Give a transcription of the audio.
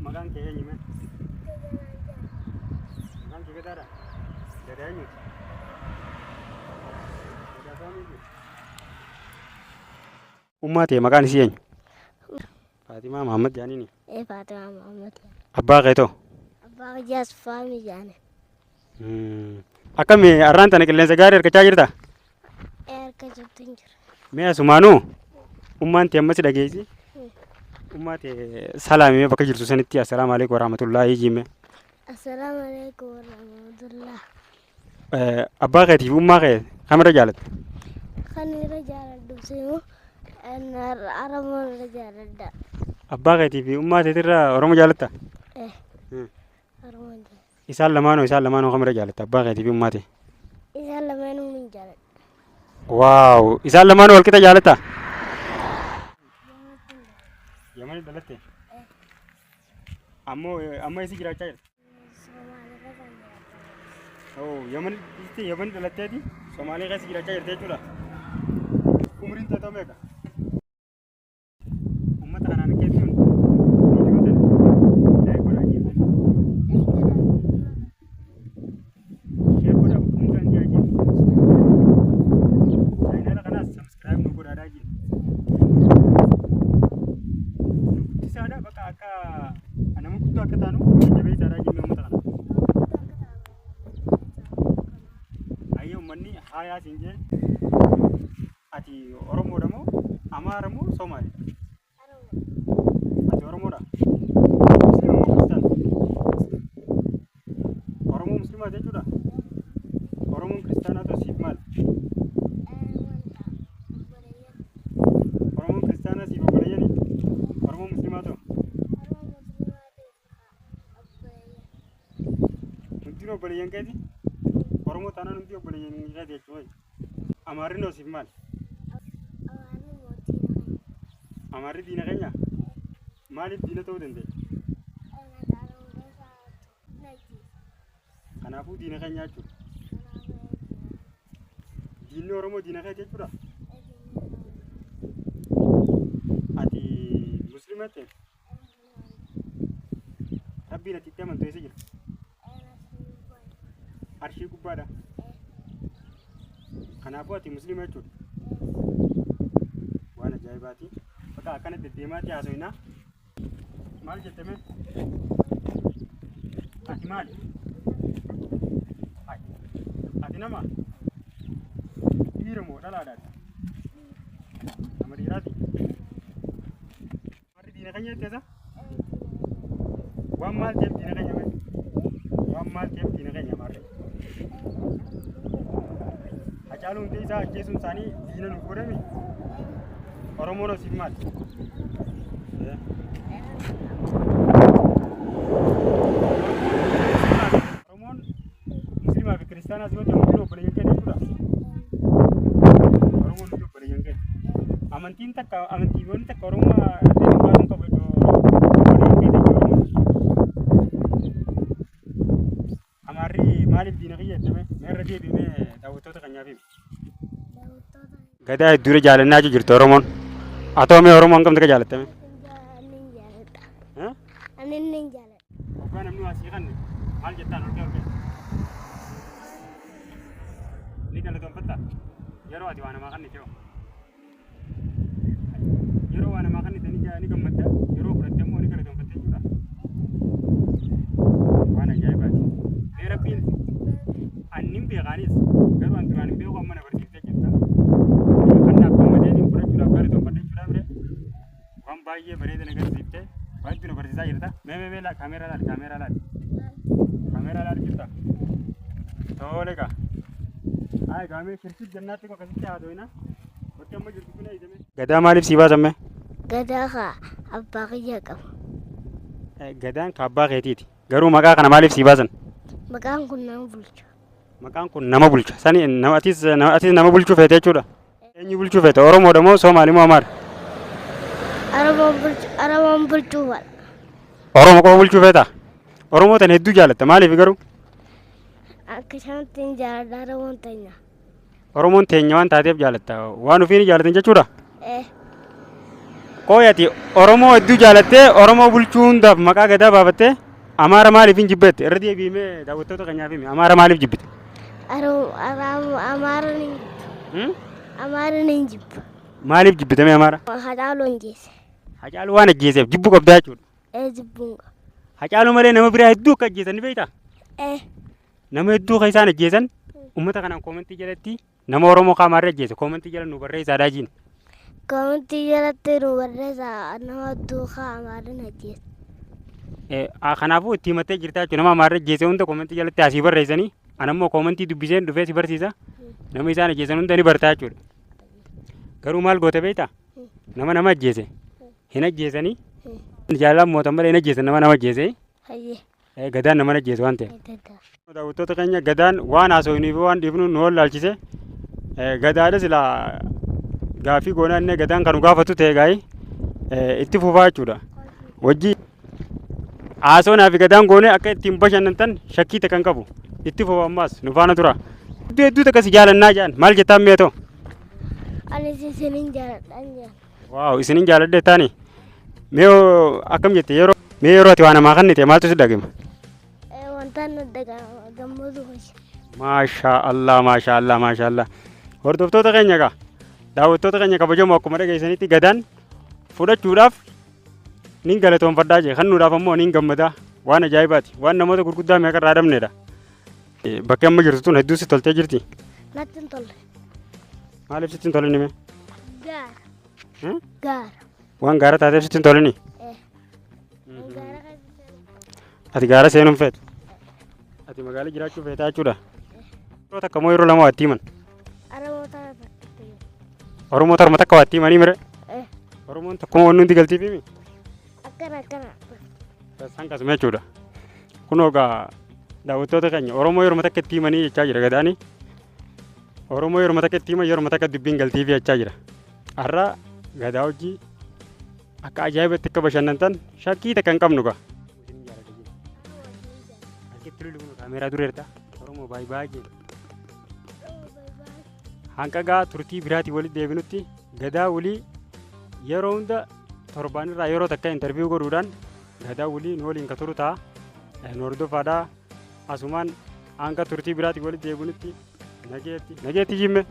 Maqaan kee eenyu mee? Maqaan kee Gadaadha? Gadaa eenyuti? Gadaa Saamiiti? Ummaa ta'e maqaan isii eenyu? Faatimaa Mahammad jaaniini? Faatimaa Mahammad. Abbaa kee too? Abbaa Jaas Faamii jaane. Akkami har'aan tana qilleensa gaarii harkachaa jirtaa? Harka jirtu hin jiru. Mee asumaanuu ummaan ta'e ammas dhageessi? Ummaa ta'e salaamee bakka jirtu sanitti assalaamu alaikum warahmatullaahi jiime. Assalaamu alaikum warahmatullah. Abbaa keetii fi ummaa kee kamirra jaalatta? Kan irra jaaladhu simu Oromoo irra jaaladha. Abbaa keetii fi ummaa teetirra Oromoo jaalatta? Oromoo jaaladha. Isaan lamaanuu kamirra jaalatta? Abbaa keetii fi ummaa ta'e? Isaan lamaanuu ni jaaladha. Waaw! Isaan lamaanuu wal qixa jaalatta? Yamani dhalatte? Amma isi jiraachaa jirti? Yamani dhalatteeti? Somaalee keessa jiraachaa jirti jechuudha? Umriin ta'e meeqa? Uummata kanaan keessuun biyyoota godhaa jirti. Ishee godhaa hundaan jiraa jirti. Chaayinaala kanaas sabiskiraayib nu godhaadhaa jirti. Isaadha bakka akka nama guddoo akka taanu jabeessaadhaa jirti uummata kana. Ayyee uummanni haayaa siin jee ati Oromoodha moo Amaara moo Somaali? Ati Oromoodha? Musliima moo Kiristaana? Oromoo Musliimaa jechuudha? Oromoon Kiristaanaa ta'u siif maali? Oromoon Kiristaanaa siif obboleeyyanii? Oromoo Musliimaa ta'u? Hundinuu obboleeyyan keeti? Oromoo taanaan hundi obboleeyyan keeti jechuudha. Amaarri noo siif maali? Amaarri diina keenya? Maaliif diina ta'uu danda'e? Kanaafuu diina keenya jechuudha. Diinni Oromoo diina kee jechuudha. Ati Musliima ta'e? Rabbiin ati itti amantu eessa jira? Arshii gubbaadha. Kanaafuu ati Musliima jechuudha. Waan ajaa'ibaati. Bakka akkana deddeemaatti haasoinaa. Maal jettame? Ati maali? Ati nama? Dhiira moo dhalaadhaati? Nama dhiiraati? Warri diina keenya jetteessa? Waan maal ta'eef diina keenya maali? Waan maal ta'eef diina keenya maali? Hacaaluun ta'e isaa ajjeesuun isaanii diina nuuf godhame? Oromoonosiif maali? Oromoon Musliimaa fi Kiristaanaas yoo ta'u hundinuu obboleeyyan keenya jechuudha. Oromoon hundi obboleeyyan keenya. Amantiiwwan takka Oromoo deemuun baasuun qabu obboleeyyan keenya jechuudha. Amaarri maaliif diina kiyya jettame? Meerra deebi'ee daawwattoota keenyaaf himi. Gadaa hedduudha jaalannaa jirtu Oromoon. Haa ta'u mee Oromoon kam takka jaalattame? Ani ni jaaladha. Obbaa namni waa sii kanne maal jettaan ol kee? Ni galatoonfattaa? Yeroo ati waa namaa kannite hoo? Yeroo waa namaa kannite ni gammadda? Yeroo fudhatte immoo ni galatoonfatte jechuudha. Waan ajaa'ibaati. Mee rabbiin ani hin beekaanis garuu an duraan hin beeku amma na barsiiftee jirta. Kan naaf gammadeetiin fudhachuudhaaf galatoonfadhe jechuudha bire. Waan baay'ee bareeda na garsiiftee baay'ee nu barsiisaa jirta. Mee kaameeraa laal. Kaameeraa laal jirta. Tole egaa. Ay gaamee shirkii jannaatti akkasitti haasawina. Bakki amma jirtu kun eeyitame. Gadaa maaliif sii baasamme? Gadaa kaa abbaa kiyya qaba. Gadaan ka abbaa keetiiti. Garuu maqaa kana maaliif sii baasan? Maqaan kun nama bulcha. Maqaan kun nama bulcha. Sani atis nama bulchuu feete jechuudha. Eenyu bulchuu feete? Oromoodha moo Somaali moo Amaara? Oromoon bulchuu fedha. Oromoo qofa bulchuu feeta? Oromoo tan hedduu jaalatta. Maaliif garuu? Akka ishaanitti hin jaaladha Oromoon teenya. Oromoon teenya waan taateef jaalatta. Waan ofiin jaallatan jechuudha? Qoyati Oromoo hedduu jaalattee Oromoo bulchuu hundaaf maqaa gadaa baafattee Amaara maaliif hin jibbette? Irra deebi'ee daawwattoota keenyaaf himi. Amaara maaliif jibbite? Amaara ni jibba. Maaliif jibbitame Amaara? Hacaaluu hin jeese. Hacaaluu waan ajjeeseef jibbuu qabdaa jechuudha. Jibbuun qaba. Hacaaluu malee nama biraa hedduu akka ajjeesan ni beektaa? Nama hedduu kan isaan ajjeesan uummata kanaan koomentii jalatti nama Oromoo Amaarri ajjeese koomentii jala nu barreessaa daajiin. Koomentii jalatti nu barreessaa nama hedduu Amaarri ajjeese. Kanaafuu itti himattee jirtaa jechuudha. Nama Amaarri ajjeese hunda koomentii jalatti asii barreessanii anammoo koomentii dubbiseen dhufee si barsiisa. Nama isaan ajjeesan hunda ni bartaa jechuudha. Garuu maal goote beektaa? Nama ajjeese hin ajjeesanii jaalaan mootan malee hin ajjeesan nama ajjeese. Gadaan nama ajjeese waan ta'eef. Daawwattoota keenya gadaan waan haasofnuu fi waan dhiifnu nu wallaalchise. Gadaadha silaa gaaffii goonaa inni gadaan kan nu gaafatu ta'e gaa'ii itti fufaa jechuudha. Wajji haasofnaa fi gadaan goonee akka ittiin bashannantan shakkii kan qabu itti fufa ammaas nu faana tura. Hedduu takkas jaalannaa jedhan maal jettaan meetoo? Ani isinin jaaladhaan jedhan. Waaw isinin jaaladhe taani mee akkam jette yeroo ati waan namaa kannite maaltu si dhagahame? Wantaan gammadu hoji. Maashaa Allah. Hordoftoota keenya egaa daawwattoota keenya kabajamoo akkuma dhageessanitti gadaan fudhachuudhaaf nin galatoonfadhaa jee kennuudhaaf ammoo nin gammadaa waan ajaa'ibaati waan namoota gurguddaa meeqa irraa dhabneedha. Bakki amma jirtu tun hedduu si toltee jirti. Natti hin tolle. Maaliif sitti hin tolini mee? Gaara. Waan gaara taateef sitti hin tolini? Ati gaara seenuun feetu? Ati magaalaa jiraachuu feetaa jechuudha? Yeroo takka moo yeroo lama waatti himan? Oromoo tarma takka waatti himanii mire? Oromoon takkuma wanni hundi galtiif himi? Akkana. San kasuma jechuudha. Kunoo gaa daawwattoota keenya Oromoo yeroo takka itti himanii jechaa jira gadaani. Oromoo yeroo takka itti himan yeroo takka dubbiin galtiif jechaa jira. Har'a gadaa hojii akka ajaa'ibatti akka bashannantan shakkii takka hin qabnu gaa. Kaameeraa dureerta Oromoo baay'ee hanqa gaa turtii biraatii walitti deebinutti gadaa walii yeroo hunda torbaan irraa yeroo takka intarviiyuu godhuudhaan gadaa walii nu waliin ka turu ta'a nu hordofaadhaa asumaan hanqa turtii biraatii walitti deebinutti nageetti jimme.